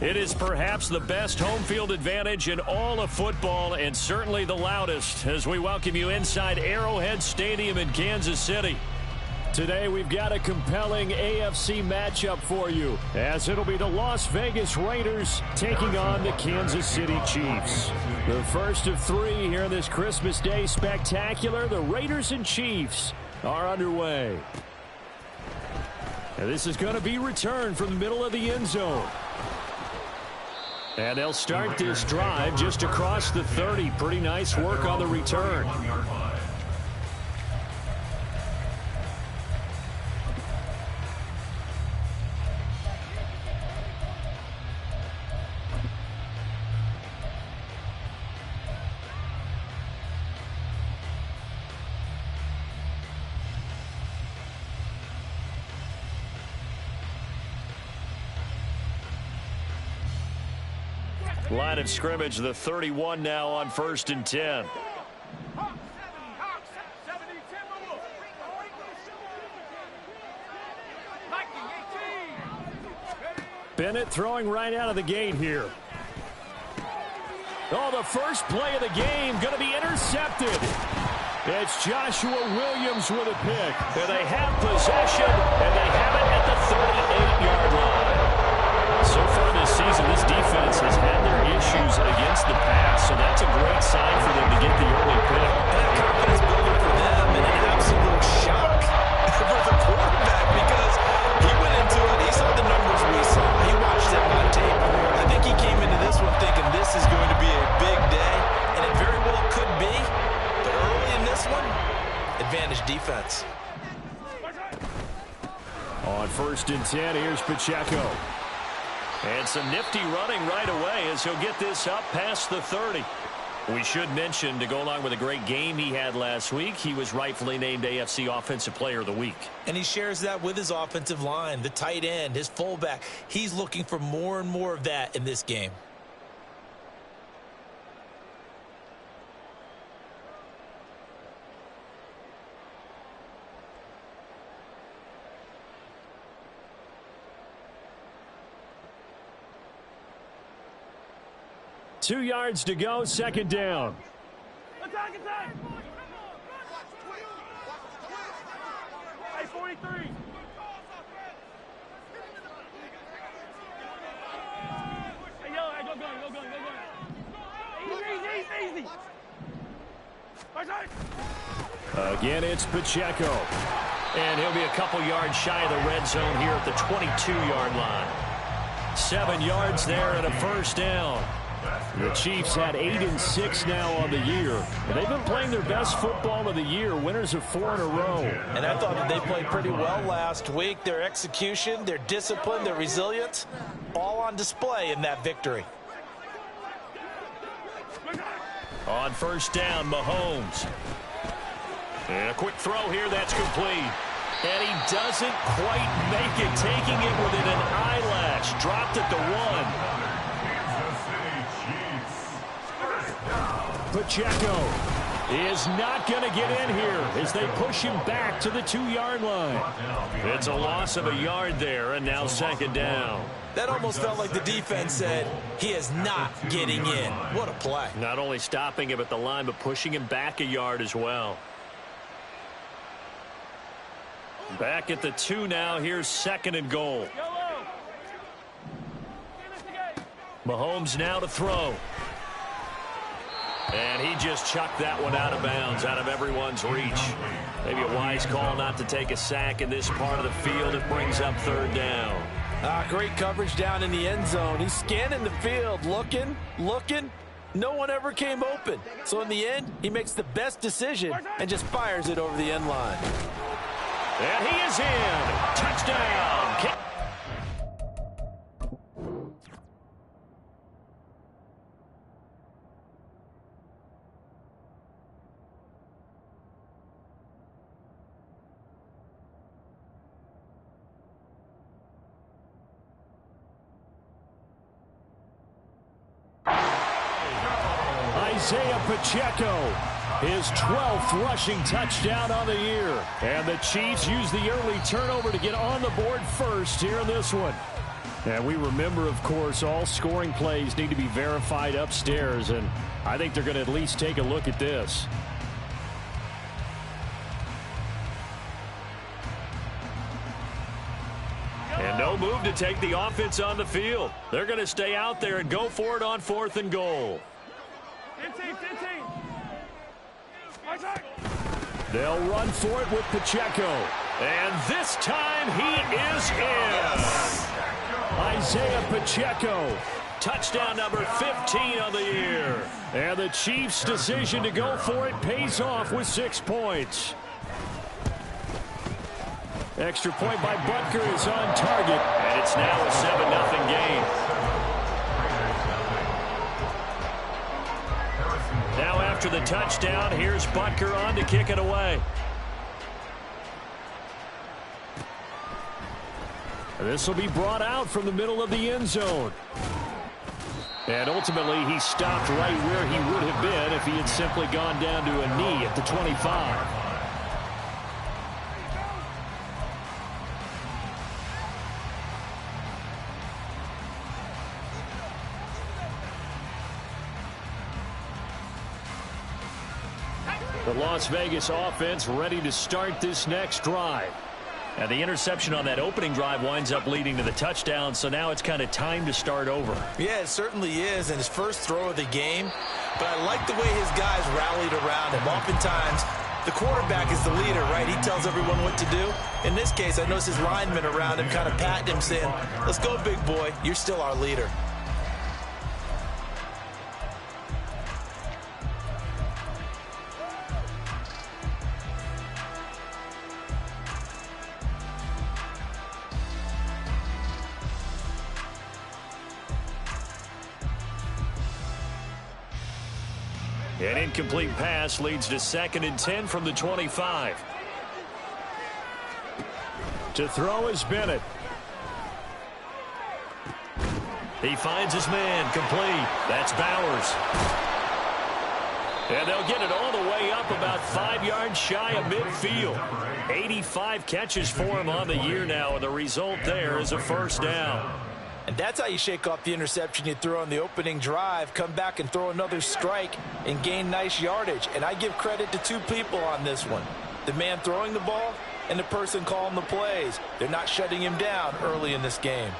It is perhaps the best home field advantage in all of football, and certainly the loudest, as we welcome you inside Arrowhead Stadium in Kansas City. Today we've got a compelling AFC matchup for you, as it'll be the Las Vegas Raiders taking on the Kansas City Chiefs. The first of three here in this Christmas Day spectacular. The Raiders and Chiefs are underway. And this is going to be returned from the middle of the end zone. And they'll start this drive just across the 30. Pretty nice work on the return. Line of scrimmage, the 31 now on 1st and 10. Bennett throwing right out of the gate here. Oh, the first play of the game going to be intercepted. It's Joshua Williams with a pick. And they have possession, and they have it at the 38-yard line. So far this season, this defense has had their issues against the pass, so that's a great sign for them to get the early pick. That confidence building for them, and an absolute shock for the quarterback, because he went into it, he saw the numbers we saw, he watched them on tape. I think he came into this one thinking this is going to be a big day, and it very well could be, but early in this one, advantage defense. On 1st and 10, here's Pacheco. And some nifty running right away as he'll get this up past the 30. We should mention, to go along with a great game he had last week, he was rightfully named AFC Offensive Player of the Week. And he shares that with his offensive line, the tight end, his fullback. He's looking for more and more of that in this game. Two yards to go, second down. Attack, attack! Hey, 43! Hey, yo, hey, go. Easy. Again, it's Pacheco. And he'll be a couple yards shy of the red zone here at the 22-yard line. 7 yards there and a first down. The Chiefs had 8-6 now on the year. And they've been playing their best football of the year, winners of 4 in a row. And I thought that they played pretty well last week. Their execution, their discipline, their resilience, all on display in that victory. On first down, Mahomes. And a quick throw here, that's complete. And he doesn't quite make it, taking it within an eyelash. Dropped at the 1. Pacheco is not going to get in here as they push him back to the 2-yard line. It's a loss of a yard there, and now second down. That almost felt like the defense said, he is not getting in. What a play. Not only stopping him at the line, but pushing him back a yard as well. Back at the 2 now. Here's second and goal. Mahomes now to throw. And he just chucked that one out of bounds, out of everyone's reach. Maybe a wise call not to take a sack in this part of the field. It brings up third down. Great coverage down in the end zone. He's scanning the field, looking, No one ever came open. So in the end, he makes the best decision and just fires it over the end line. And he is in. Touchdown. Isaiah Pacheco, his 12th rushing touchdown on the year. And the Chiefs use the early turnover to get on the board first here in this one. And we remember, of course, all scoring plays need to be verified upstairs, and I think they're going to at least take a look at this. And no move to take the offense on the field. They're going to stay out there and go for it on 4th and goal. 15. They'll run for it with Pacheco. And this time he is in. Isaiah Pacheco, touchdown number 15 on the year. And the Chiefs' decision to go for it pays off with 6 points. Extra point by Butker is on target. And it's now a 7-0 game. Now after the touchdown, here's Butker on to kick it away. This will be brought out from the middle of the end zone. And ultimately, he stopped right where he would have been if he had simply gone down to a knee at the 25. The Las Vegas offense ready to start this next drive. And the interception on that opening drive winds up leading to the touchdown, so now it's kind of time to start over. Yeah, it certainly is, and his first throw of the game. But I like the way his guys rallied around him. Oftentimes, the quarterback is the leader, right? He tells everyone what to do. In this case, I noticed his linemen around him kind of patting him, saying, "Let's go, big boy. You're still our leader." An incomplete pass leads to 2nd and 10 from the 25. To throw is Bennett. He finds his man, complete. That's Bowers. And they'll get it all the way up about 5 yards shy of midfield. 85 catches for him on the year now, and the result there is a first down. And that's how you shake off the interception you threw on the opening drive, come back and throw another strike and gain nice yardage. And I give credit to 2 people on this one. The man throwing the ball and the person calling the plays. They're not shutting him down early in this game.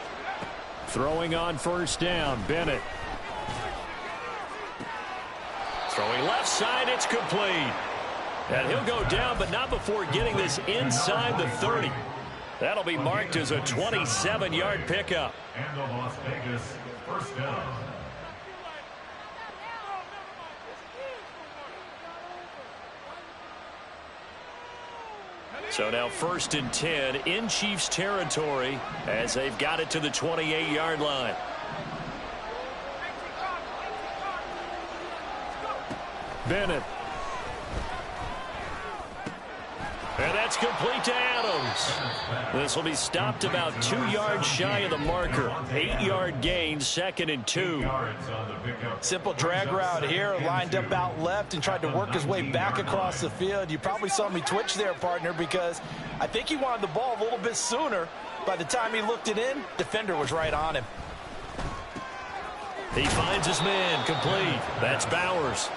Throwing on first down, Bennett. Throwing left side, it's complete. And he'll go down, but not before getting this inside the 30. That'll be marked as a 27-yard pickup. And the Las Vegas first down. So now 1st and 10 in Chiefs territory as they've got it to the 28-yard line. Bennett. And that's complete to Adams. This will be stopped about 2 yards shy of the marker. 8-yard gain, 2nd and 2. Simple drag route here, lined up out left and tried to work his way back across the field. You probably saw me twitch there, partner, because I think he wanted the ball a little bit sooner. By the time he looked it in, defender was right on him. He finds his man, complete. That's Bowers.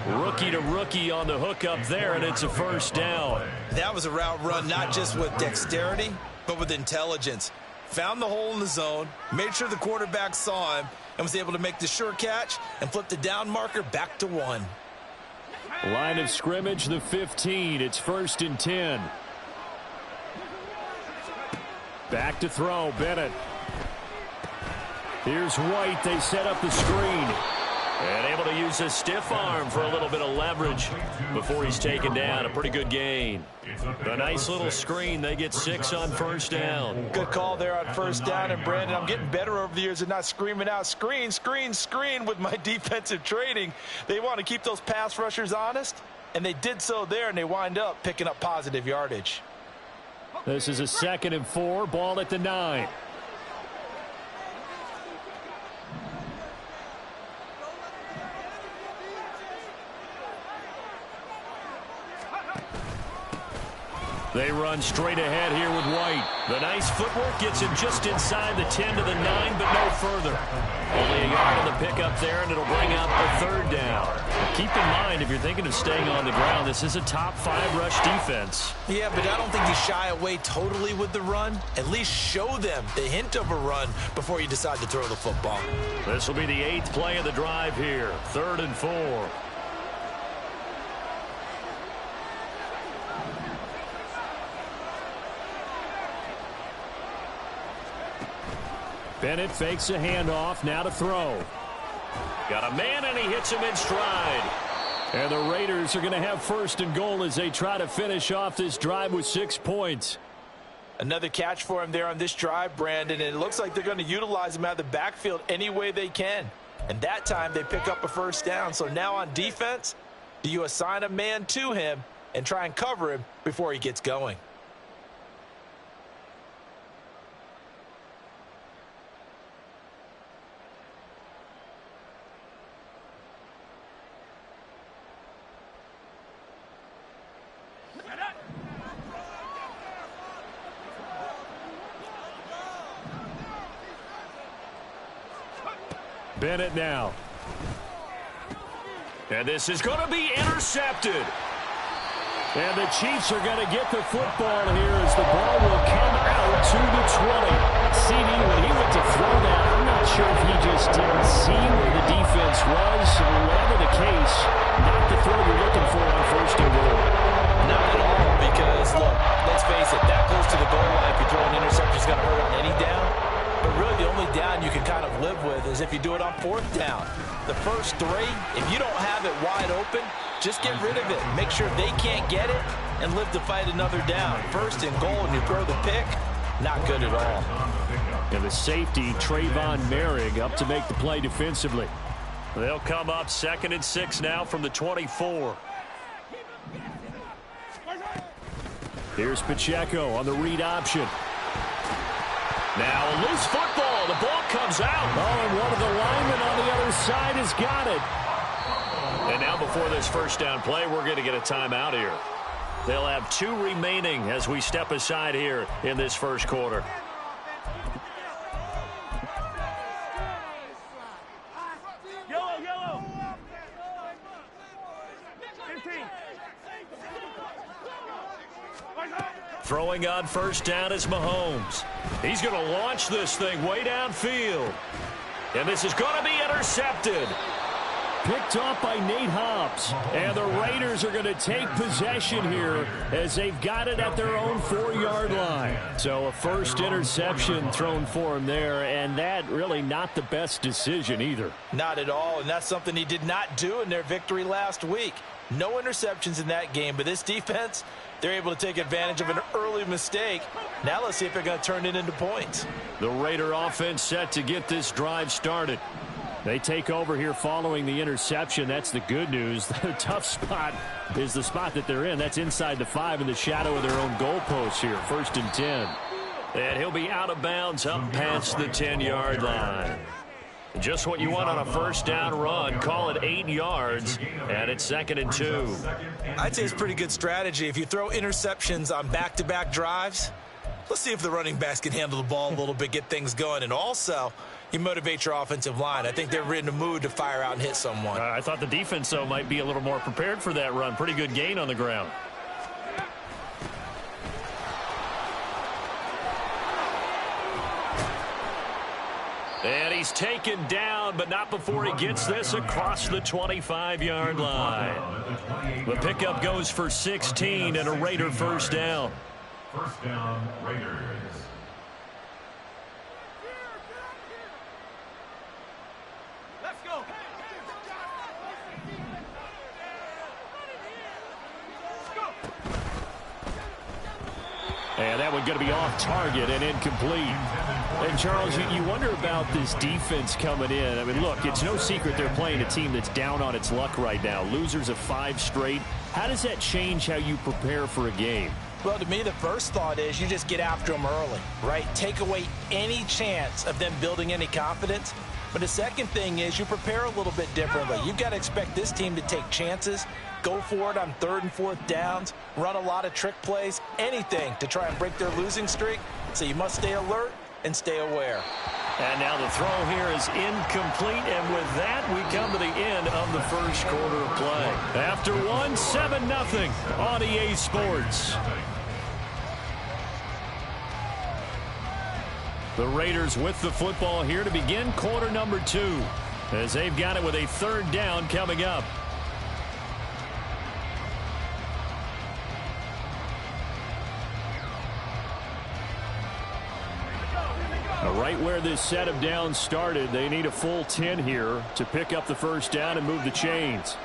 Rookie to rookie on the hookup there, and it's a first down. That was a route run not just with dexterity, but with intelligence. Found the hole in the zone, made sure the quarterback saw him, and was able to make the sure catch and flip the down marker back to 1. Line of scrimmage, the 15. It's 1st and 10. Back to throw, Bennett. Here's White. They set up the screen. And use a stiff arm for a little bit of leverage before he's taken down. A pretty good gain. A nice little screen. They get 6 on first down. Good call there on first down. And, Brandon, I'm getting better over the years at not screaming out, screen, screen, screen with my defensive training. They want to keep those pass rushers honest, and they did so there, and they wind up picking up positive yardage. This is a 2nd and 4. Ball at the 9. They run straight ahead here with White. The nice footwork gets him just inside the 10 to the 9, but no further. Only a yard on the pickup there, and it'll bring up a 3rd down. Keep in mind, if you're thinking of staying on the ground, this is a top 5 rush defense. Yeah, but I don't think you shy away totally with the run. At least show them the hint of a run before you decide to throw the football. This will be the 8th play of the drive here. 3rd and 4. Bennett fakes a handoff, now to throw. Got a man, and he hits him in stride. And the Raiders are going to have 1st and goal as they try to finish off this drive with 6 points. Another catch for him there on this drive, Brandon, and it looks like they're going to utilize him out of the backfield any way they can. And that time they pick up a 1st down. So now on defense, do you assign a man to him and try and cover him before he gets going? Bennett now. And this is going to be intercepted. And the Chiefs are going to get the football here as the ball will come out to the 20. CD, when he went to throw that, I'm not sure if he just didn't see where the defense was. Whatever the case, not the throw you're looking for on 1st and goal. Not at all, because, look, let's face it, that close to the goal line, if you throw an interception, is going to hurt on any down. But really, the only down you can kind of live with is if you do it on 4th down. The first 3, if you don't have it wide open, just get rid of it. Make sure they can't get it and live to fight another down. 1st and goal, and you throw the pick, not good at all. And the safety, Trayvon Merrick, up to make the play defensively. They'll come up 2nd and 6 now from the 24. Here's Pacheco on the read option. Now a loose football. The ball comes out. Oh, and one of the linemen on the other side has got it. And now before this 1st down play, we're going to get a timeout here. They'll have 2 remaining as we step aside here in this 1st quarter. Yellow. 15. Throwing on 1st down is Mahomes. He's going to launch this thing way downfield. And this is going to be intercepted. Picked off by Nate Hobbs. And the Raiders are going to take possession here as they've got it at their own 4-yard line. So a 1st interception thrown for him there, and that really not the best decision either. Not at all, and that's something he did not do in their victory last week. No interceptions in that game, but this defense, they're able to take advantage of an early mistake. Now let's see if they're going to turn it into points. The Raider offense set to get this drive started. They take over here following the interception. That's the good news. The tough spot is the spot that they're in. That's inside the 5 in the shadow of their own goalposts here. 1st and 10. And he'll be out of bounds up past the 10-yard line. Just what you want on a 1st down run. Call it 8 yards, and it's 2nd and 2. I'd say it's pretty good strategy. If you throw interceptions on back-to-back drives, let's see if the running backs can handle the ball a little bit, get things going. And also, you motivate your offensive line. I think they're in the mood to fire out and hit someone. I thought the defense, though, might be a little more prepared for that run. Pretty good gain on the ground. And he's taken down, but not before he gets this across the 25-yard line. The pickup goes for 16 and a Raider 1st down. 1st down, Raiders. Let's go. And that one going to be off target and incomplete. And, Charles, you wonder about this defense coming in. I mean, look, it's no secret they're playing a team that's down on its luck right now. Losers of 5 straight. How does that change how you prepare for a game? Well, to me, the first thought is you just get after them early, right? Take away any chance of them building any confidence. But the second thing is you prepare a little bit differently. You've got to expect this team to take chances, go for it on 3rd and 4th downs, run a lot of trick plays, anything to try and break their losing streak. So you must stay alert and stay aware. And now the throw here is incomplete, and with that, we come to the end of the first quarter of play. After one, 7-0 on EA Sports. The Raiders with the football here to begin quarter number 2, as they've got it with a 3rd down coming up. Right where this set of downs started, they need a full 10 here to pick up the first down and move the chains.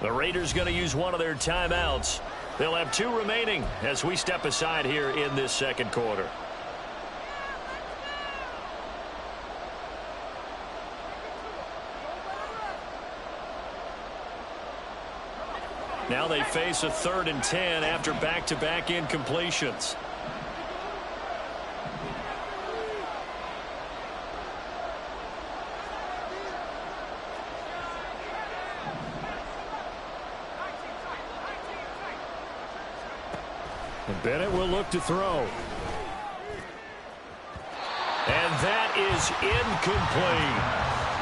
The Raiders going to use one of their timeouts. They'll have 2 remaining as we step aside here in this second quarter. Now they face a 3rd and 10 after back-to-back incompletions. Bennett will look to throw. And that is incomplete.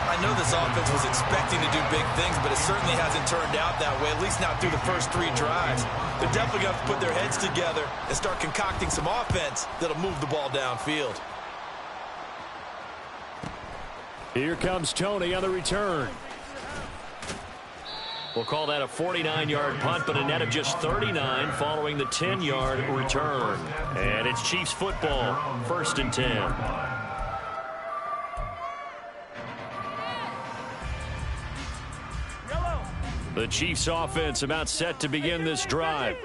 I know this offense was expecting to do big things, but it certainly hasn't turned out that way, at least not through the first 3 drives. They're definitely going to have to put their heads together and start concocting some offense that'll move the ball downfield. Here comes Tony on the return. We'll call that a 49-yard punt, but a net of just 39 following the 10-yard return. And it's Chiefs football, 1st and 10. The Chiefs offense about set to begin this drive.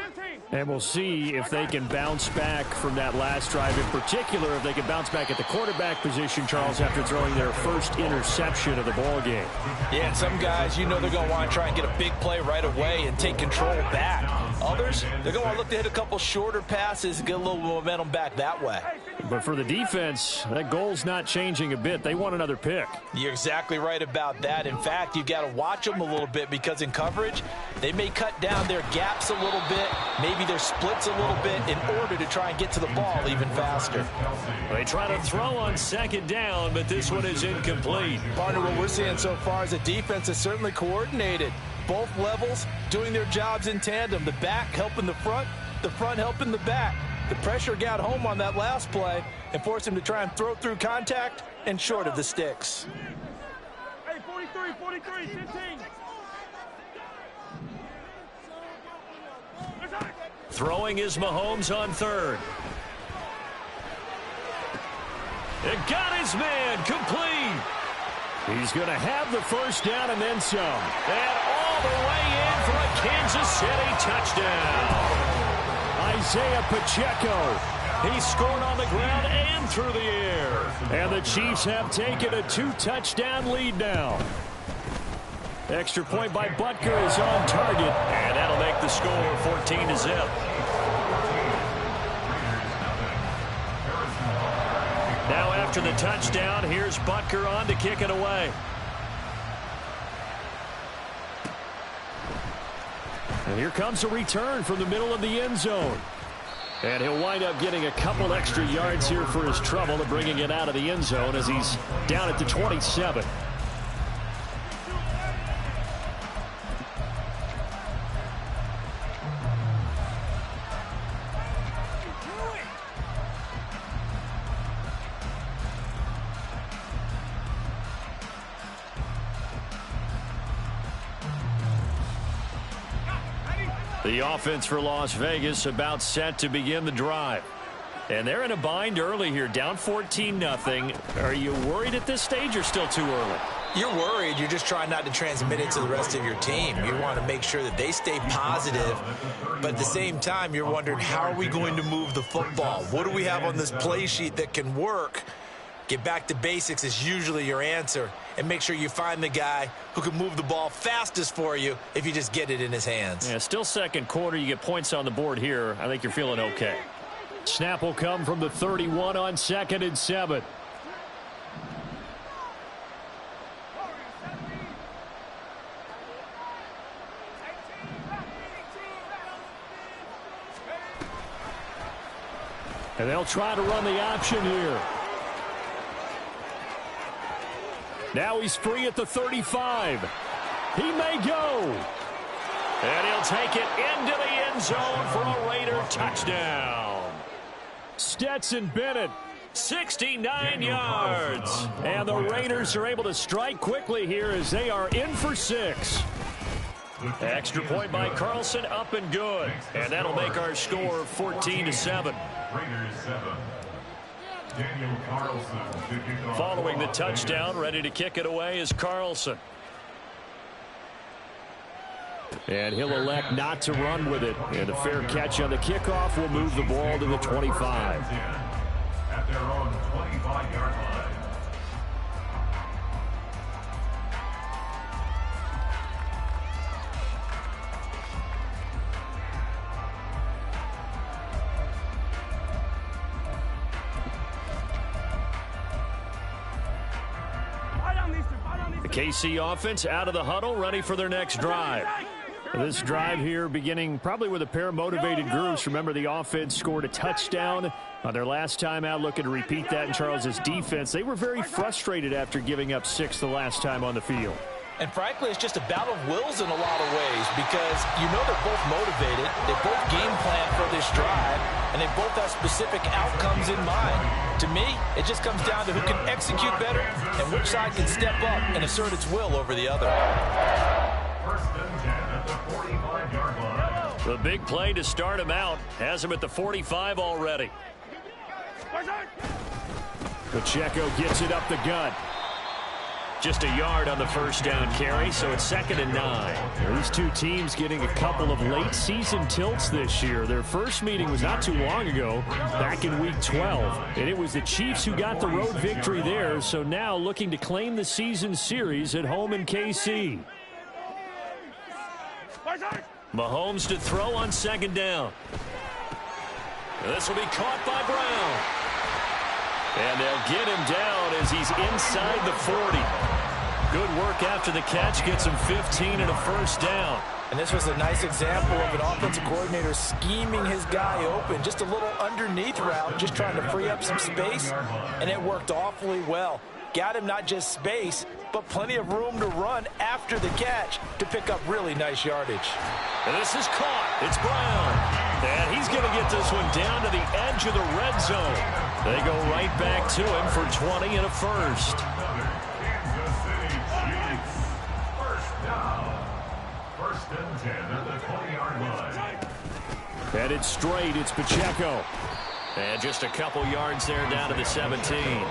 And we'll see if they can bounce back from that last drive. In particular, if they can bounce back at the quarterback position, Charles, after throwing their first interception of the ball game. Yeah, and some guys, you know they're going to want to try and get a big play right away and take control back. Others, they're going to want to look to hit a couple shorter passes and get a little momentum back that way. But for the defense, that goal's not changing a bit. They want another pick. You're exactly right about that. In fact, you've got to watch them a little bit because in coverage, they may cut down their gaps a little bit, maybe their splits a little bit in order to try and get to the ball even faster. They try to throw on 2nd down, but this one is incomplete. Partner, what we're seeing so far is a defense is certainly coordinated. Both levels doing their jobs in tandem. The back helping the front helping the back. The pressure got home on that last play and forced him to try and throw through contact and short of the sticks. Hey, 43, 15. Throwing is Mahomes on 3rd. It got his man complete. He's going to have the first down and then some. And all the way in for a Kansas City touchdown. Isaiah Pacheco. He scored on the ground and through the air. And the Chiefs have taken a 2-touchdown lead now. Extra point by Butker is on target. And that'll make the score 14-0. Now after the touchdown, here's Butker on to kick it away. And here comes a return from the middle of the end zone. And he'll wind up getting a couple extra yards here for his trouble of bringing it out of the end zone as he's down at the 27. The offense for Las Vegas about set to begin the drive. And they're in a bind early here, down 14-0. Are you worried at this stage or still too early? You're worried. You're just trying not to transmit it to the rest of your team. You want to make sure that they stay positive. But at the same time, you're wondering, how are we going to move the football? What do we have on this play sheet that can work? Get back to basics is usually your answer. And make sure you find the guy who can move the ball fastest for you if you just get it in his hands. Yeah, still second quarter. You get points on the board here. I think you're feeling okay. Snap will come from the 31 on 2nd and 7. And they'll try to run the option here. Now he's free at the 35. He may go. And he'll take it into the end zone for a Raider touchdown. Stetson Bennett, 69 yards. And the Raiders are able to strike quickly here as they are in for 6. Extra point by Carlson, up and good. And that'll make our score 14-7. Following the touchdown, ready to kick it away is Carlson. And he'll elect not to run with it. And a fair catch on the kickoff will move the ball to the 25. At their own 25-yard line. The KC offense out of the huddle, ready for their next drive. This drive here beginning probably with a pair of motivated groups. Remember, the offense scored a touchdown on their last time out, looking to repeat that in Charles's defense. They were very frustrated after giving up 6 the last time on the field. And frankly, it's just a battle of wills in a lot of ways, because you know they're both motivated, they both game plan for this drive, and they both have specific outcomes in mind. To me, it just comes down to who can execute better and which side can step up and assert its will over the other. First and 10 at the 45-yard line. The big play to start him out has him at the 45 already. Pacheco gets it up the gut. Just a yard on the first down carry, so it's 2nd and 9. These two teams getting a couple of late season tilts this year. Their first meeting was not too long ago, back in week 12. And it was the Chiefs who got the road victory there, so now looking to claim the season series at home in KC. Mahomes to throw on 2nd down. This will be caught by Brown. And they'll get him down as he's inside the 40. Good work after the catch, gets him 15 and a first down. And this was a nice example of an offensive coordinator scheming his guy open. Just a little underneath route, just trying to free up some space, and it worked awfully well. Got him not just space, but plenty of room to run after the catch to pick up really nice yardage. And this is caught. It's Brown. And he's going to get this one down to the edge of the red zone. They go right back to him for 20 and a first. Kansas City Chiefs. First down. First and 10 at the 20-yard line. Headed straight, it's Pacheco. And just a couple yards there down to the 17.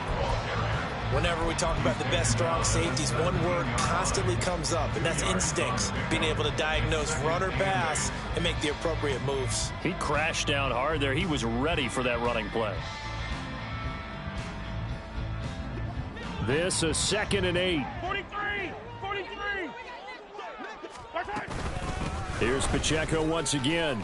Whenever we talk about the best strong safeties, one word constantly comes up, and that's instincts. Being able to diagnose run or pass and make the appropriate moves. He crashed down hard there. He was ready for that running play. This is 2nd and 8. 43! 43! Here's Pacheco once again.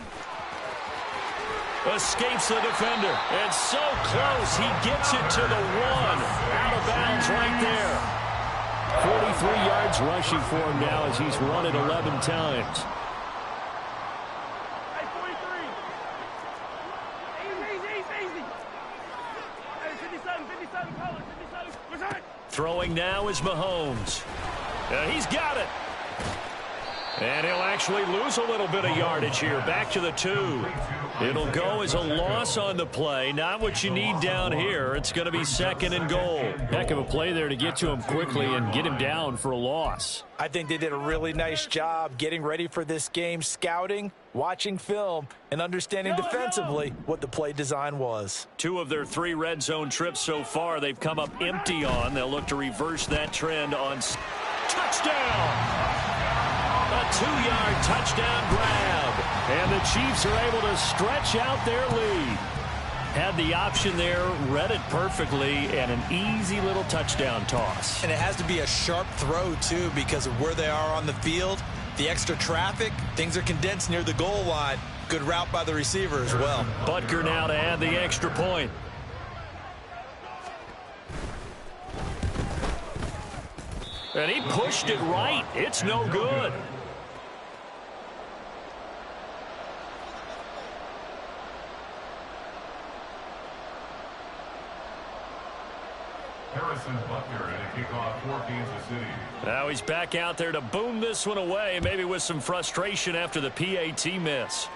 Escapes the defender. And so close, he gets it to the 1. Out of bounds right there. 43 yards rushing for him now as he's run it 11 times. Hey, 43! Easy! Hey, 57, color, 57. Throwing now is Mahomes. He's got it. And he'll actually lose a little bit of yardage here. Back to the 2. It'll go as a loss on the play. Not what you need down here. It's going to be 2nd and goal. Heck of a play there to get to him quickly and get him down for a loss. I think they did a really nice job getting ready for this game, scouting, watching film and understanding defensively what the play design was. 2 of their 3 red zone trips so far they've come up empty on. They'll look to reverse that trend on touchdown. A 2-yard touchdown grab. And the Chiefs are able to stretch out their lead. Had the option there, read it perfectly, and an easy little touchdown toss. And it has to be a sharp throw, too, because of where they are on the field. The extra traffic, things are condensed near the goal line. Good route by the receiver as well. Butker now to add the extra point. And he pushed it right. It's no good. Harrison Butker and a kickoff for Kansas City. Now he's back out there to boom this one away, maybe with some frustration after the PAT miss.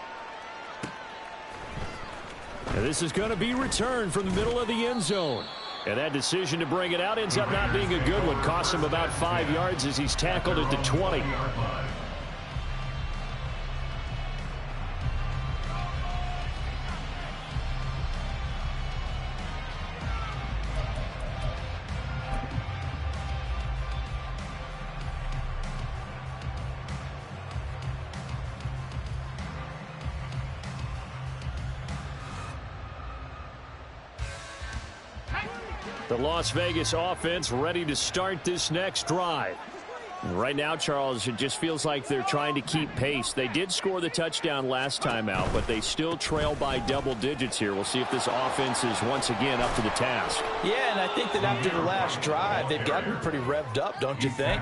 And this is going to be returned from the middle of the end zone. And that decision to bring it out ends up not being a good one. Costs him about 5 yards as he's tackled at the 20. The Las Vegas offense ready to start this next drive. Right now, Charles, it just feels like they're trying to keep pace. They did score the touchdown last time out, but they still trail by double digits here. We'll see if this offense is once again up to the task. Yeah, and I think that after the last drive, they've gotten pretty revved up, don't you think?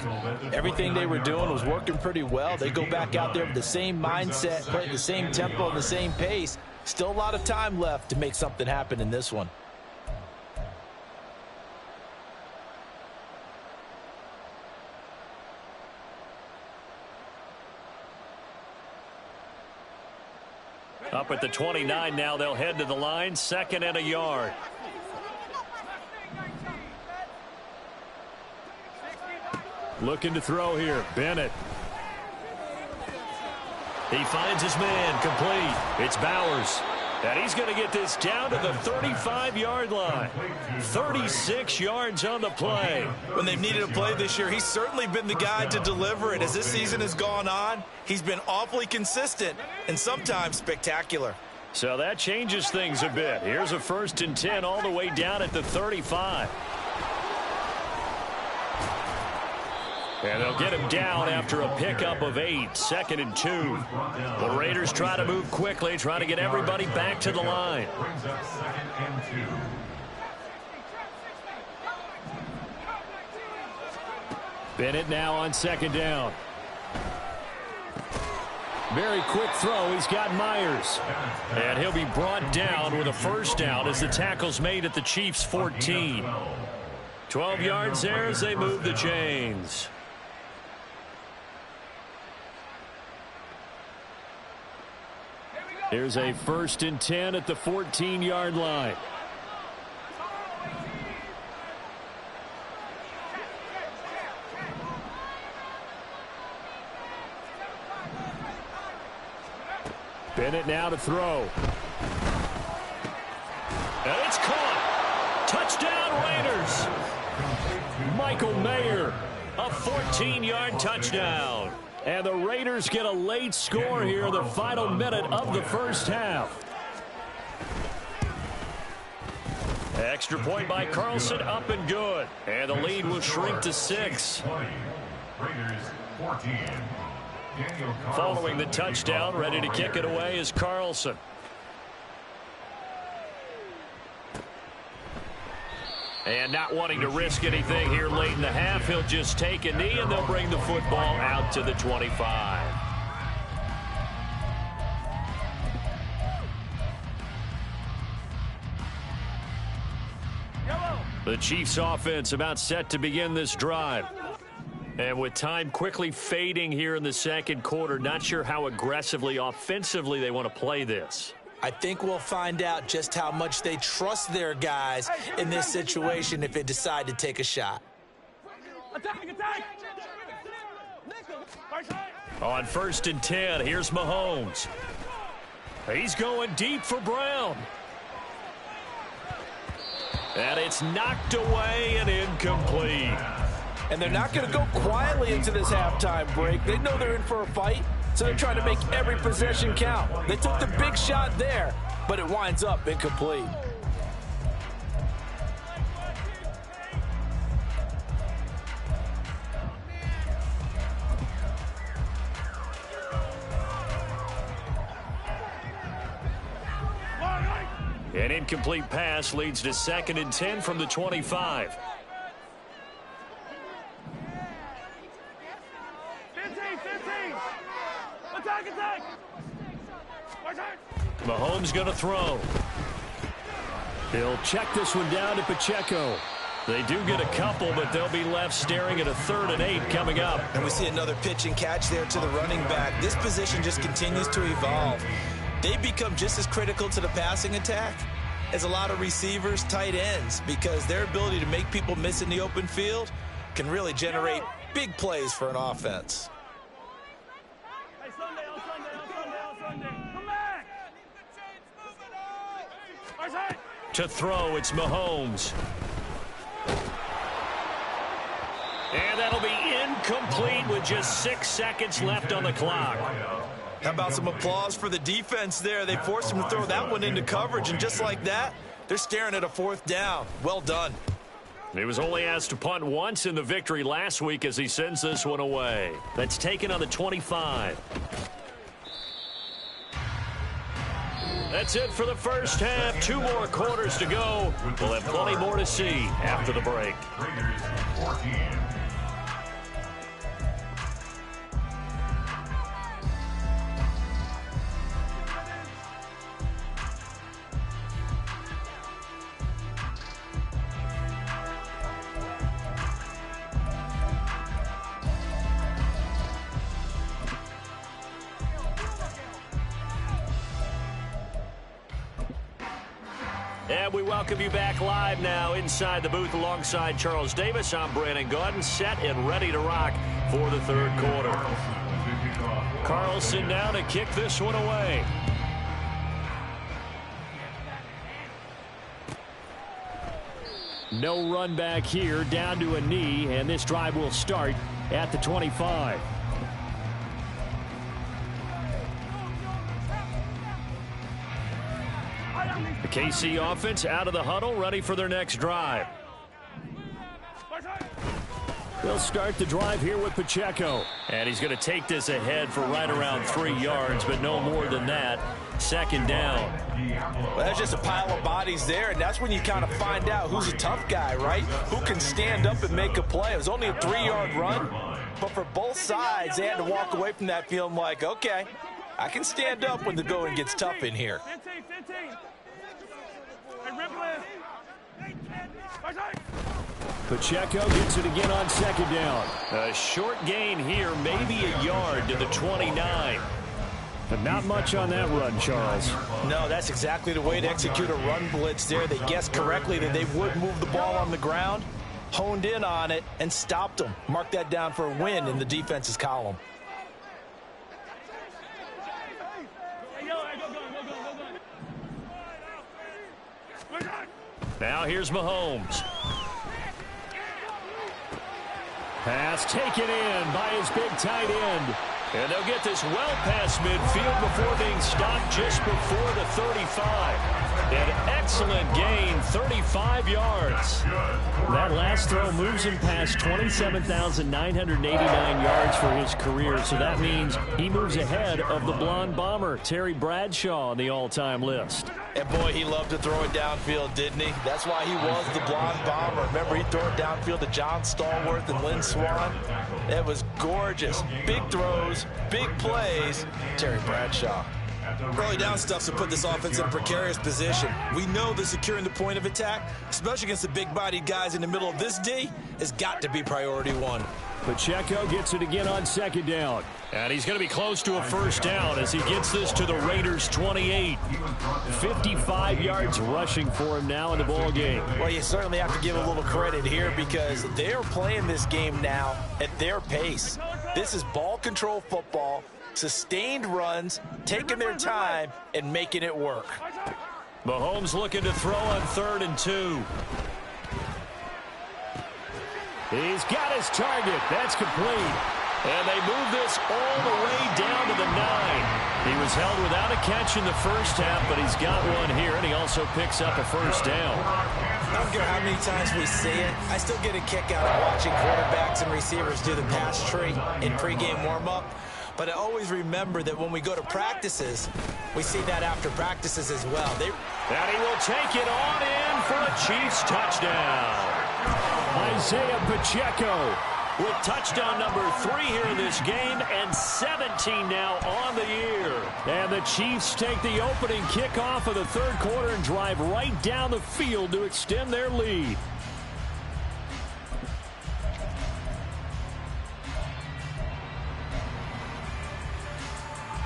Everything they were doing was working pretty well. They go back out there with the same mindset, play at the same tempo and the same pace. Still a lot of time left to make something happen in this one. Up at the 29 now, they'll head to the line, 2nd and a yard. Looking to throw here, Bennett. He finds his man, complete. It's Bowers. And he's going to get this down to the 35-yard line. 36 yards on the play. When they've needed a play this year, he's certainly been the guy to deliver it. As this season has gone on, he's been awfully consistent and sometimes spectacular. So that changes things a bit. Here's a 1st and 10 all the way down at the 35. And they'll get him down after a pickup of 8, 2nd and 2. The Raiders try to move quickly, try to get everybody back to the line. Brings up 2nd and 2. Bennett now on 2nd down. Very quick throw. He's got Myers. And he'll be brought down with a 1st down as the tackle's made at the Chiefs' 14. 12 yards there as they move the chains. Here's a 1st and 10 at the 14-yard line. Bennett now to throw. And it's caught. Touchdown Raiders. Michael Mayer, a 14-yard touchdown. And the Raiders get a late score here in the final minute of the 1st half. Extra point by Carlson, up and good. And the lead will shrink to 6. Raiders 14. Following the touchdown, ready to kick it away is Carlson. And not wanting to risk anything here late in the half, he'll just take a knee, and they'll bring the football out to the 25. The Chiefs offense about set to begin this drive. And with time quickly fading here in the 2nd quarter, not sure how aggressively, offensively they want to play this. I think we'll find out just how much they trust their guys in this situation if they decide to take a shot. Attack, attack! On 1st and 10, here's Mahomes. He's going deep for Brown. And it's knocked away and incomplete. And they're not going to go quietly into this halftime break. They know they're in for a fight, so they're trying to make every possession count. They took the big shot there, but it winds up incomplete. An incomplete pass leads to 2nd and 10 from the 25. 15. Attack. Mahomes going to throw. He'll check this one down to Pacheco. They do get a couple, but they'll be left staring at a 3rd and 8 coming up. And we see another pitch and catch there to the running back. This position just continues to evolve. They become just as critical to the passing attack as a lot of receivers, tight ends, because their ability to make people miss in the open field can really generate big plays for an offense. Hey, Sunday. Come back. To throw, it's Mahomes. And that'll be incomplete with just 6 seconds left on the clock. How about some applause for the defense there? They forced him to throw that one into coverage, and just like that, they're staring at a 4th down. Well done. He was only asked to punt once in the victory last week as he sends this one away. That's taken on the 25. That's it for the first half. 2 more quarters to go. We'll have plenty more to see after the break. Raiders 14. And we welcome you back live now inside the booth alongside Charles Davis. I'm Brandon Godz, set and ready to rock for the 3rd quarter. Carlson down to kick this one away. No run back here, down to a knee, and this drive will start at the 25. The KC offense out of the huddle, ready for their next drive. They'll start the drive here with Pacheco. And he's going to take this ahead for right around 3 yards, but no more than that. 2nd down. Well, that's just a pile of bodies there, and that's when you kind of find out who's a tough guy, right? Who can stand up and make a play. It was only a 3-yard run, but for both sides, they had to walk away from that feeling like, okay, I can stand up when the going gets tough in here. 15. Hey, Ripley. Pacheco gets it again on 2nd down. A short gain here, maybe a yard to the 29. But not much on that run, Charles. No, that's exactly the way to execute a run blitz there. They guessed correctly that they would move the ball on the ground, honed in on it, and stopped them. Mark that down for a win in the defense's column. Now here's Mahomes. Pass taken in by his big tight end. And they'll get this well past midfield before being stopped just before the 35. An excellent gain, 35 yards. That last throw moves him past 27,989 yards for his career, so that means he moves ahead of the blonde bomber, Terry Bradshaw, on the all-time list. And boy, he loved to throw it downfield, didn't he? That's why he was the blonde bomber. Remember, he threw it downfield to John Stallworth and Lynn Swann. It was gorgeous. Big throws, big plays. Terry Bradshaw. Early down stuff to put this offense in a precarious position. We know that securing the point of attack, especially against the big-bodied guys in the middle of this D, has got to be priority 1. Pacheco gets it again on 2nd down. And he's going to be close to a 1st down as he gets this to the Raiders' 28. 55 yards rushing for him now in the ball game. Well, you certainly have to give a little credit here because they're playing this game now at their pace. This is ball control football, sustained runs, taking their time, and making it work. Mahomes looking to throw on 3rd and 2. He's got his target. That's complete. And they move this all the way down to the 9. He was held without a catch in the first half, but he's got one here, and he also picks up a first down. I don't care how many times we see it. I still get a kick out of watching quarterbacks and receivers do the pass tree in pregame warm-up. But I always remember that when we go to practices, we see that after practices as well. And he will take it on in for a Chiefs touchdown. Isaiah Pacheco with touchdown number 3 here in this game, and 17 now on the year. And the Chiefs take the opening kickoff of the 3rd quarter and drive right down the field to extend their lead.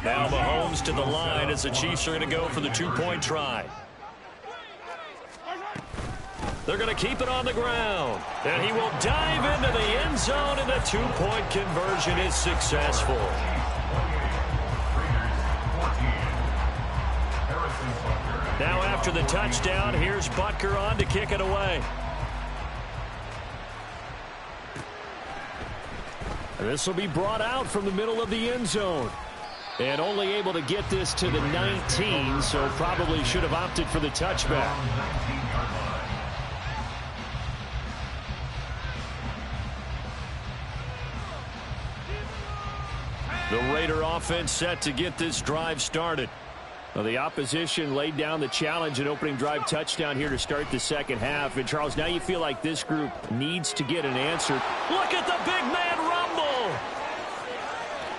Now Mahomes to the line as the Chiefs are going to go for the 2-point try. They're going to keep it on the ground. And he will dive into the end zone, and the 2-point conversion is successful. Now after the touchdown, here's Butker on to kick it away. This will be brought out from the middle of the end zone. And only able to get this to the 19, so probably should have opted for the touchback. The Raider offense set to get this drive started. Well, the opposition laid down the challenge and opening drive touchdown here to start the second half. And, Charles, now you feel like this group needs to get an answer. Look at the big man rumble.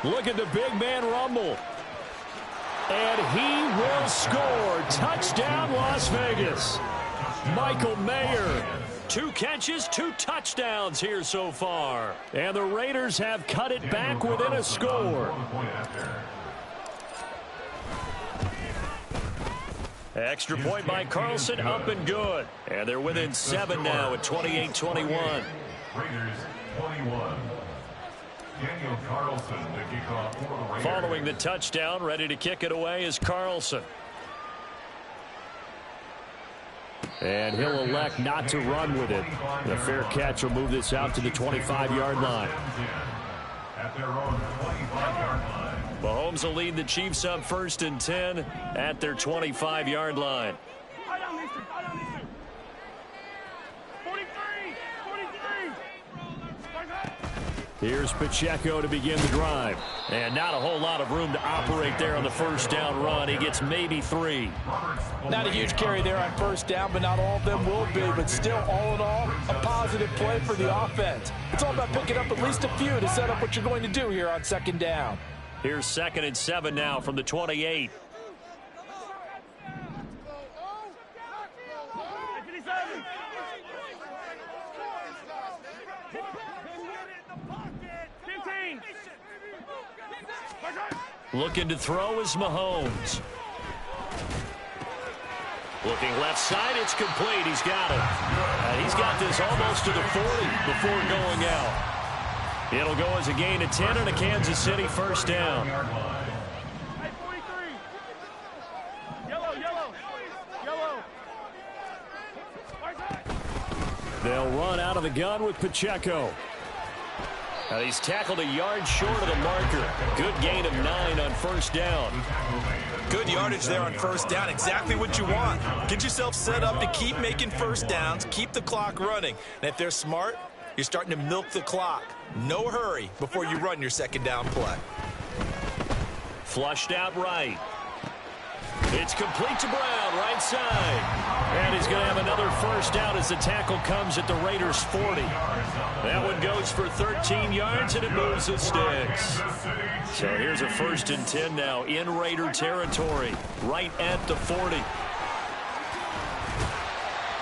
Look at the big man rumble. And he will score. Touchdown, Las Vegas. Michael Mayer. 2 catches, 2 touchdowns here so far. And the Raiders have cut it back within a score. Extra point by Carlson, up and good. And they're within 7 now at 28-21. Raiders 21. Daniel Carlson to kick off for the Raiders. Following the touchdown, ready to kick it away is Carlson. And he'll elect not to run with it. The fair catch will move this out to the 25-yard line. At their own 25-yard line. Mahomes will lead the Chiefs up 1st and 10 at their 25-yard line. 43. Here's Pacheco to begin the drive. And not a whole lot of room to operate there on the first down run. He gets maybe 3. Not a huge carry there on first down, but not all of them will be. But still, all in all, a positive play for the offense. It's all about picking up at least a few to set up what you're going to do here on 2nd down. Here's 2nd and 7 now from the 28. Looking to throw is Mahomes. Looking left side, it's complete. He's got it. He's got this almost to the 40 before going out. It'll go as a gain of 10 and a Kansas City first down. Hey, 43. Yellow. They'll run out of the gun with Pacheco. Now he's tackled a yard short of the marker. Good gain of 9 on first down. Good yardage there on first down. Exactly what you want. Get yourself set up to keep making first downs, keep the clock running. And if they're smart, you're starting to milk the clock. No hurry before you run your 2nd down play. Flushed out right. It's complete to Brown, right side. And he's going to have another first down as the tackle comes at the Raiders' 40. That one goes for 13 yards, and it moves the sticks. So here's a 1st and 10 now in Raider territory, right at the 40.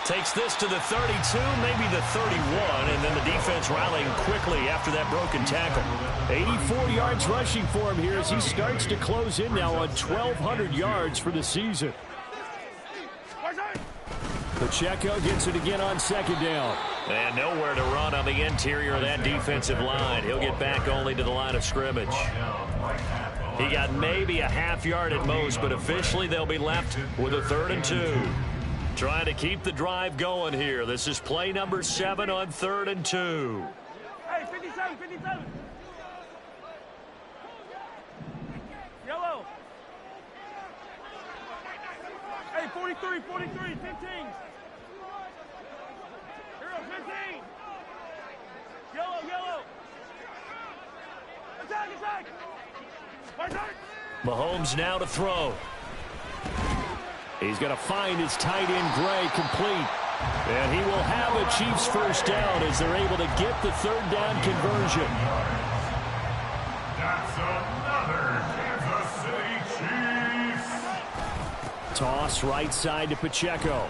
Takes this to the 32, maybe the 31, and then the defense rallying quickly after that broken tackle. 84 yards rushing for him here as he starts to close in now on 1,200 yards for the season. Pacheco gets it again on 2nd down. And nowhere to run on the interior of that defensive line. He'll get back only to the line of scrimmage. He got maybe a half yard at most, but officially they'll be left with a 3rd and 2. Trying to keep the drive going here. This is play number 7 on 3rd and 2. Hey, 57, 57. Yellow. Hey, 43, 43, 15. Hero, 15. Yellow, yellow. Attack, attack. Attack. Mahomes now to throw. He's going to find his tight end, Gray, complete. And he will have a Chiefs first down as they're able to get the 3rd down conversion. That's another Kansas City Chiefs. Toss right side to Pacheco.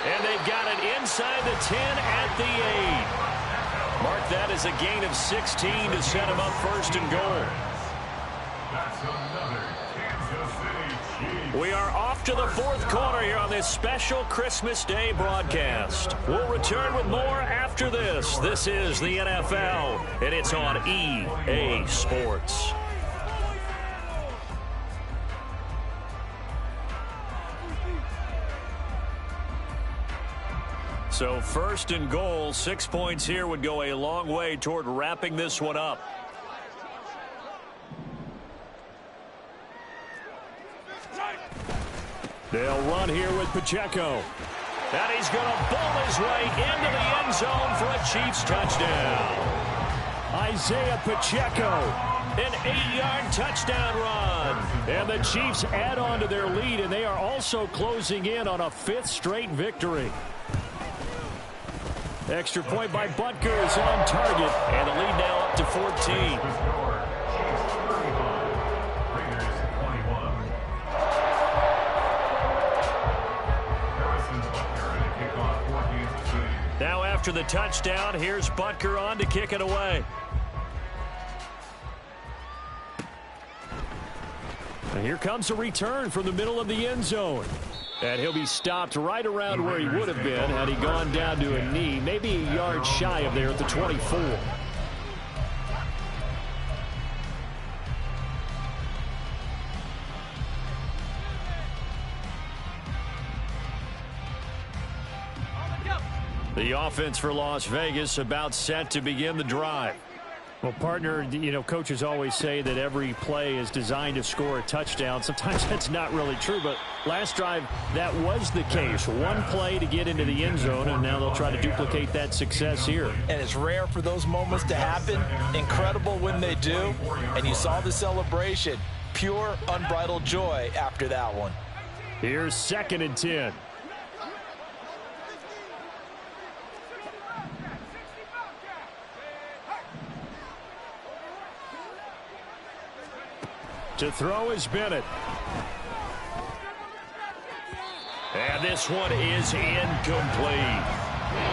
And they've got it inside the 10 at the 8. Mark that as a gain of 16 to set him up 1st and goal. That's another Kansas City Chiefs. We are off to the 4th quarter here on this special Christmas Day broadcast. We'll return with more after this. This is the NFL, and it's on EA Sports. So 1st and goal, 6 points here would go a long way toward wrapping this one up. They'll run here with Pacheco. And he's going to ball his way into the end zone for a Chiefs touchdown. Isaiah Pacheco, an 8-yard touchdown run. And the Chiefs add on to their lead, and they are also closing in on a 5th straight victory. Extra point by Butker is on target, and the lead now up to 14. Now after the touchdown, here's Butker on to kick it away. And here comes a return from the middle of the end zone. And he'll be stopped right around where he would have been had he gone down to a knee, maybe a yard shy of there at the 24. The offense for Las Vegas about set to begin the drive. Well, partner, you know, coaches always say that every play is designed to score a touchdown. Sometimes that's not really true, but last drive, that was the case. One play to get into the end zone, and now they'll try to duplicate that success here. And it's rare for those moments to happen. Incredible when they do. And you saw the celebration. Pure, unbridled joy after that one. Here's 2nd and 10. To throw is Bennett. And this one is incomplete.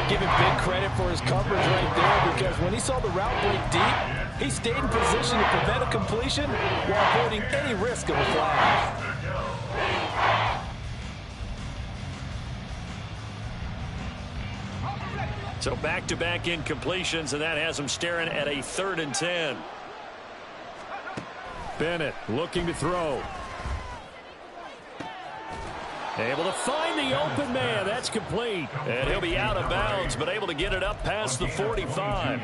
Give him big credit for his coverage right there, because when he saw the route break deep, he stayed in position to prevent a completion while avoiding any risk of a flag. So back-to-back incompletions, and that has him staring at a 3rd and 10. Bennett looking to throw. Able to find the open man. That's complete. And he'll be out of bounds, but able to get it up past the 45.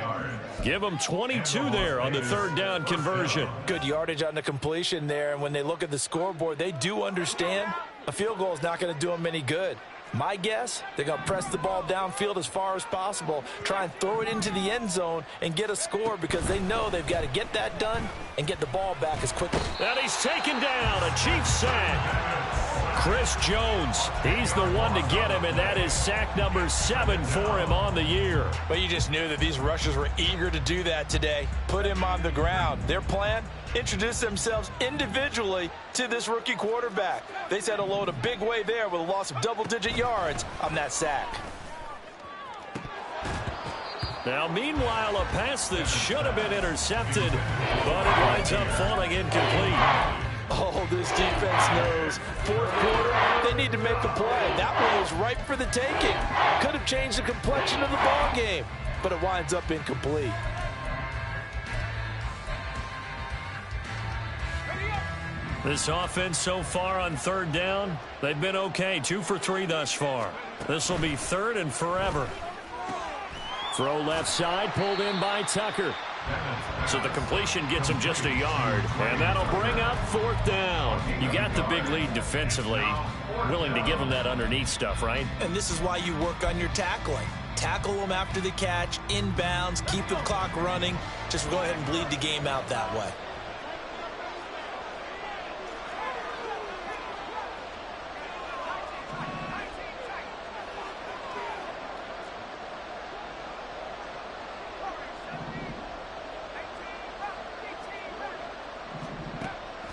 Give him 22 there on the 3rd down conversion. Good yardage on the completion there, and when they look at the scoreboard, they do understand a field goal is not going to do them any good. My guess, they're going to press the ball downfield as far as possible, try and throw it into the end zone and get a score, because they know they've got to get that done and get the ball back as quickly. And he's taken down, a Chiefs sack. Chris Jones, he's the one to get him, and that is sack number 7 for him on the year. But you just knew that these rushers were eager to do that today. Put him on the ground. Their plan? Introduce themselves individually to this rookie quarterback. They said hello in a big way there with a loss of double-digit yards on that sack. Now, meanwhile, a pass that should have been intercepted, but it winds up falling incomplete. Oh, this defense knows. Fourth quarter, they need to make a play. That one was ripe for the taking. Could have changed the complexion of the ball game, but it winds up incomplete. This offense so far on third down, they've been okay. 2 for 3 thus far. This will be third and forever. Throw left side, pulled in by Tucker. So the completion gets him just a yard, and that'll bring up fourth down. You got the big lead defensively, willing to give them that underneath stuff, right? And this is why you work on your tackling. Tackle them after the catch, inbounds, keep the clock running. Just go ahead and bleed the game out that way.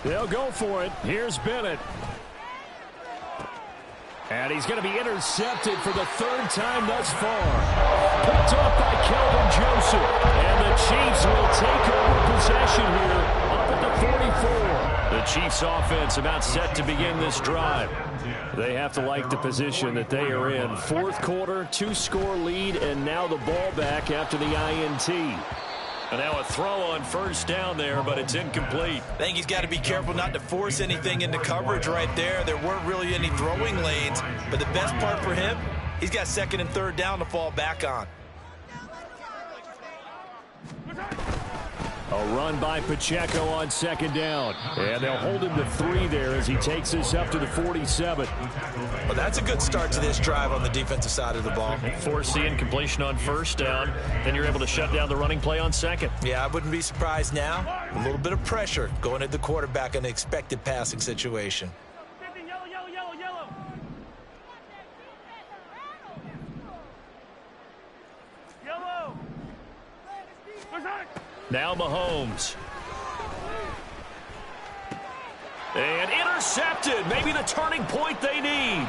They'll go for it. Here's Bennett. And he's going to be intercepted for the third time thus far. Picked off by Kelvin Joseph. And the Chiefs will take over possession here up at the 44. The Chiefs offense about set to begin this drive. They have to like the position that they are in. Fourth quarter, 2-score lead, and now the ball back after the INT. And now a throw on first down there, but it's incomplete. I think he's got to be careful not to force anything into coverage right there. There weren't really any throwing lanes, but the best part for him, he's got second and third down to fall back on. A run by Pacheco on second down. And they'll hold him to 3 there as he takes this up to the 47. Well, that's a good start to this drive on the defensive side of the ball. Force the incompletion on first down. Then you're able to shut down the running play on second. Yeah, I wouldn't be surprised now. A little bit of pressure going at the quarterback in an expected passing situation. Yellow, yellow, yellow, yellow. Yellow. Now Mahomes. And intercepted. Maybe the turning point they need.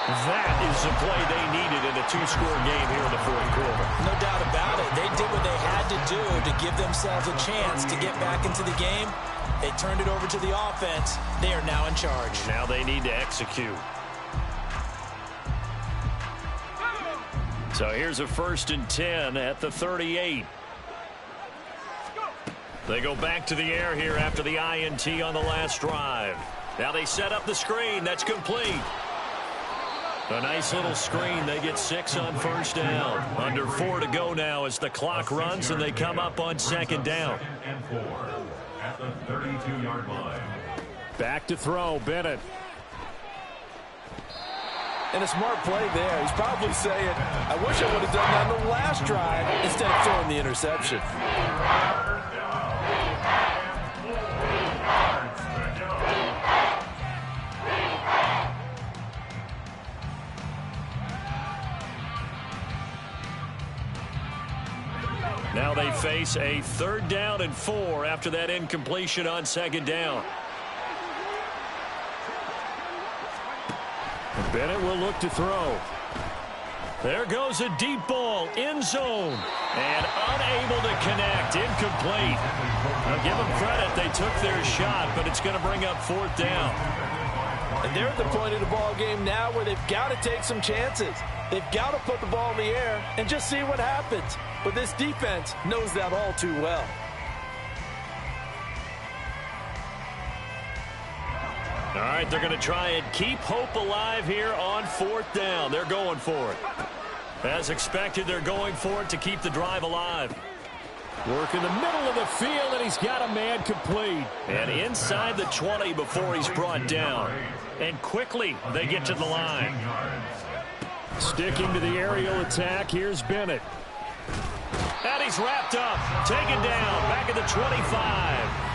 That is the play they needed in a 2-score game here in the fourth quarter. No doubt about it. They did what they had to do to give themselves a chance to get back into the game. They turned it over to the offense. They are now in charge. Now they need to execute. So here's a 1st and 10 at the 38. They go back to the air here after the INT on the last drive. Now they set up the screen. That's complete. A nice little screen. They get 6 on first down. Under 4 to go now as the clock runs and they come up on second down. Second and 4 at the 32-yard line. Back to throw, Bennett. And a smart play there. He's probably saying, I wish I would have done that on the last drive instead of throwing the interception. Now they face a 3rd down and 4 after that incompletion on second down. Bennett will look to throw. There goes a deep ball, end zone, and unable to connect, incomplete. Now give them credit, they took their shot, but it's going to bring up 4th down. And they're at the point of the ball game now where they've got to take some chances. They've got to put the ball in the air and just see what happens. But this defense knows that all too well. All right, they're going to try and keep hope alive here on 4th down. They're going for it. As expected, they're going for it to keep the drive alive. Work in the middle of the field, and he's got a man complete. And inside the 20 before he's brought down. And quickly, they get to the line. Sticking to the aerial attack, here's Bennett. And he's wrapped up, taken down, back at the 25.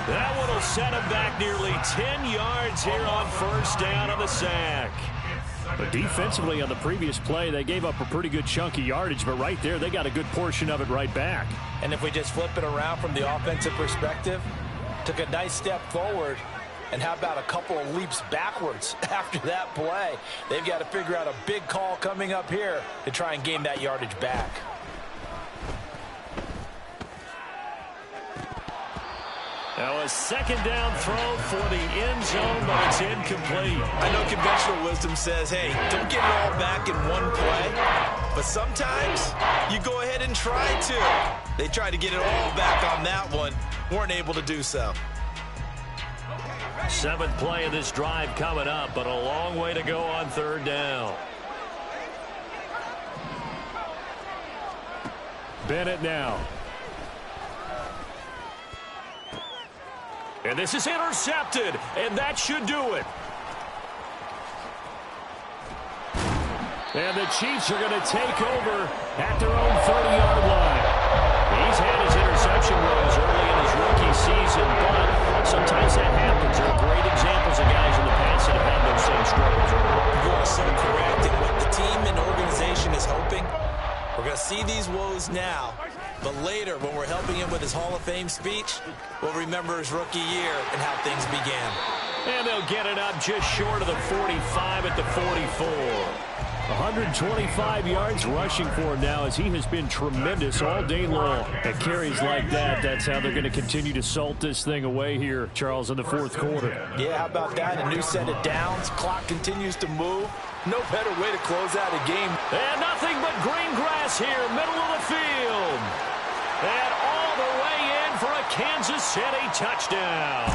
That one will set him back nearly 10 yards here on first down on the sack. But defensively on the previous play, they gave up a pretty good chunk of yardage, but right there, they got a good portion of it right back. And if we just flip it around from the offensive perspective, took a nice step forward, and how about a couple of leaps backwards after that play? They've got to figure out a big call coming up here to try and gain that yardage back. Now a second down throw for the end zone, but it's incomplete. I know conventional wisdom says, hey, don't get it all back in one play. But sometimes you go ahead and try to. They tried to get it all back on that one. Weren't able to do so. Seventh play of this drive coming up, but a long way to go on third down. Bennett now. And this is intercepted, and that should do it. And the Chiefs are going to take over at their own 30-yard line. He's had his interception woes early in his rookie season, but sometimes that happens. There are great examples of guys in the past that have had those same struggles. You are so correct. And what the team and organization is hoping, we're going to see these woes now. But later, when we're helping him with his Hall of Fame speech, we'll remember his rookie year and how things began. And they'll get it up just short of the 45 at the 44. 125 yards rushing for him now as he has been tremendous all day long. At carries like that, that's how they're going to continue to salt this thing away here, Charles, in the fourth quarter. Yeah, how about that? A new set of downs. Clock continues to move. No better way to close out a game. And nothing but green grass here, middle of the field. And all the way in for a Kansas City touchdown.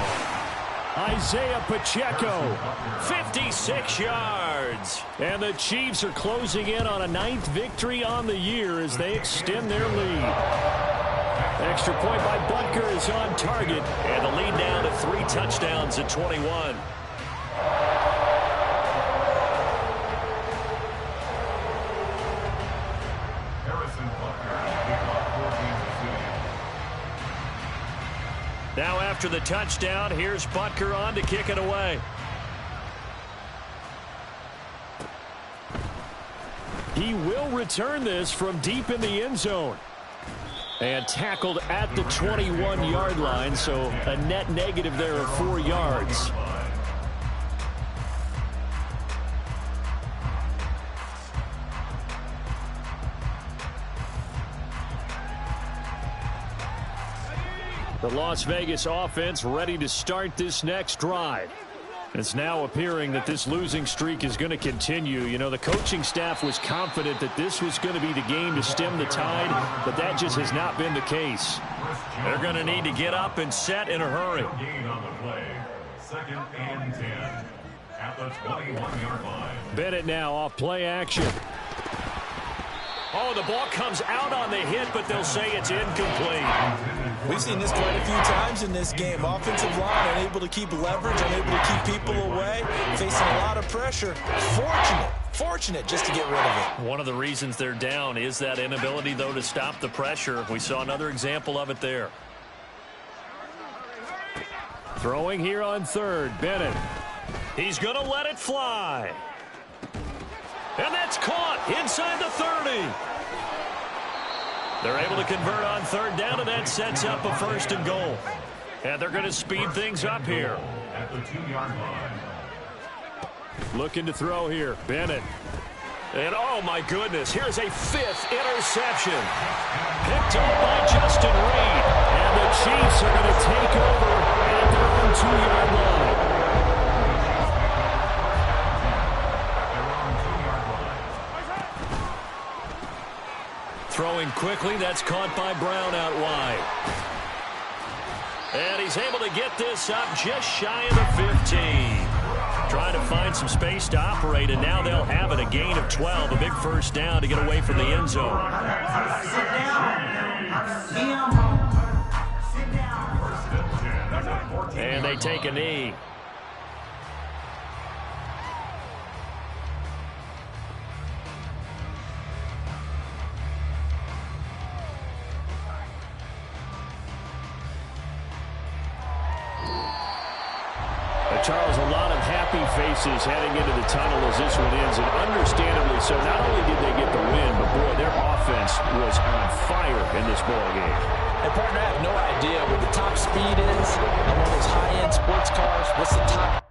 Isaiah Pacheco, 56 yards. And the Chiefs are closing in on a 9th victory on the year as they extend their lead. Extra point by Butker is on target. And the lead down to 3 touchdowns at 21. Now after the touchdown, here's Butker on to kick it away. He will return this from deep in the end zone. And tackled at the 21-yard line, so a net negative there of 4 yards. The Las Vegas offense ready to start this next drive. It's now appearing that this losing streak is going to continue. You know, the coaching staff was confident that this was going to be the game to stem the tide, but that just has not been the case. They're going to need to get up and set in a hurry. Gain on the play. 2nd and 10 at the 21-yard line. Bennett now off play action. Oh, the ball comes out on the hit, but they'll say it's incomplete. We've seen this quite a few times in this game. Offensive line unable to keep leverage, unable to keep people away, facing a lot of pressure. Fortunate just to get rid of it. One of the reasons they're down is that inability, though, to stop the pressure. We saw another example of it there. Throwing here on third, Bennett. He's going to let it fly. And that's caught inside the 30. They're able to convert on third down, and that sets up a 1st and goal. And they're going to speed things up here. At the 2-yard line. Looking to throw here, Bennett. And oh my goodness, here's a 5th interception. Picked up by Justin Reed. And the Chiefs are going to take over at their own 2-yard line. Throwing quickly, that's caught by Brown out wide. And he's able to get this up just shy of the 15. Trying to find some space to operate, and now they'll have it, a gain of 12, a big 1st down to get away from the end zone. And they take a knee. Charles, a lot of happy faces heading into the tunnel as this one ends, and understandably so. Not only did they get the win, but boy, their offense was on fire in this ball game. And partner, I have no idea what the top speed is on one of those high-end sports cars. What's the top